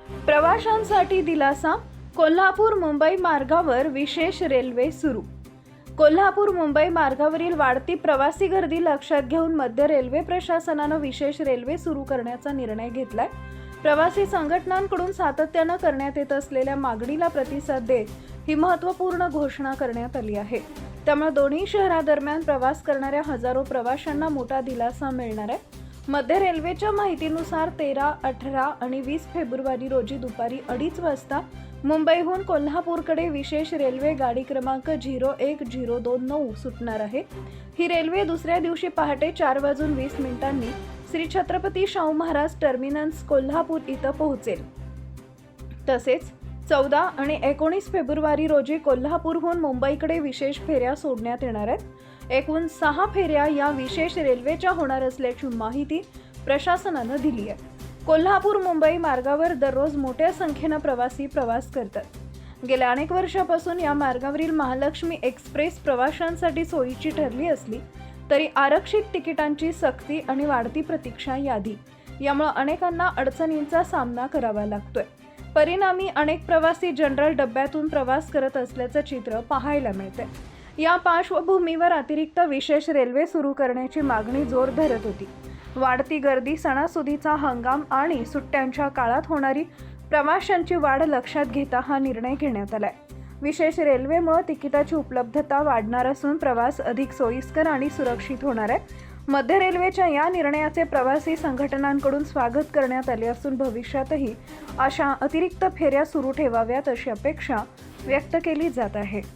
प्रवाशांसाठी दिलासा. कोल्हापूर मुंबई मार्गावर विशेष रेल्वे सुरू. कोल्हापूर मुंबई मार्गावरील वाढती प्रवासी गर्दी लक्षात घेऊन मध्य रेल्वे प्रशासनानं विशेष रेल्वे सुरू करण्याचा निर्णय घेतलाय. प्रवासी संघटनांकडून सातत्यानं करण्यात येत असलेल्या मागणीला प्रतिसाद देत ही महत्त्वपूर्ण घोषणा करण्यात आली आहे. त्यामुळे दोन्ही शहरादरम्यान प्रवास करणाऱ्या हजारो प्रवाशांना मोठा दिलासा मिळणार आहे. मध्य रेल्वेच्या माहितीनुसार 13, 18 आणि 20 फेब्रुवारी रोजी दुपारी 2:30 वाजता मुंबईहून कोल्हापूरकडे विशेष रेल्वे गाडी क्रमांक 01029 सुटणार आहे. ही रेल्वे दुसऱ्या दिवशी पहाटे 4:20 श्री छत्रपती शाहू महाराज टर्मिनस कोल्हापूर इथं पोहोचेल. तसेच 14 आणि 19 फेब्रुवारी रोजी कोल्हापूरहून मुंबईकडे विशेष फेऱ्या सोडण्यात येणार आहेत. एकूण 6 फेऱ्या या विशेष रेल्वेच्या होणार असल्याची माहिती प्रशासनानं दिली आहे. कोल्हापूर मुंबई मार्गावर दररोज मोठ्या संख्येनं प्रवासी प्रवास करतात. गेल्या अनेक वर्षापासून या मार्गावरील महालक्ष्मी एक्सप्रेस प्रवाशांसाठी सोयीची ठरली असली तरी आरक्षित तिकिटांची सक्ती आणि वाढती प्रतीक्षा यादी यामुळे अनेकांना अडचणींचा सामना करावा लागतोय. परिणामी अनेक प्रवासी जनरल डब्यातून प्रवास करत असल्याचं चित्र पाहायला मिळतंय. या पार्श्वभूमीवर अतिरिक्त विशेष रेल्वे सुरू करण्याची मागणी जोर धरत होती. वाढती गर्दी, सणासुदीचा हंगाम आणि सुट्ट्यांच्या काळात होणारी प्रवाशांची वाढ लक्षात घेता हा निर्णय घेण्यात आलाय. विशेष रेल्वेमुळे तिकिटाची उपलब्धता वाढणार असून प्रवास अधिक सोयीस्कर आणि सुरक्षित होणार आहे. मध्य रेल्वेच्या या निर्णयाचे प्रवासी संघटनांकडून स्वागत करण्यात आले असून भविष्यातही अशा अतिरिक्त फेऱ्या सुरू ठेवाव्यात अशी अपेक्षा व्यक्त केली जात आहे.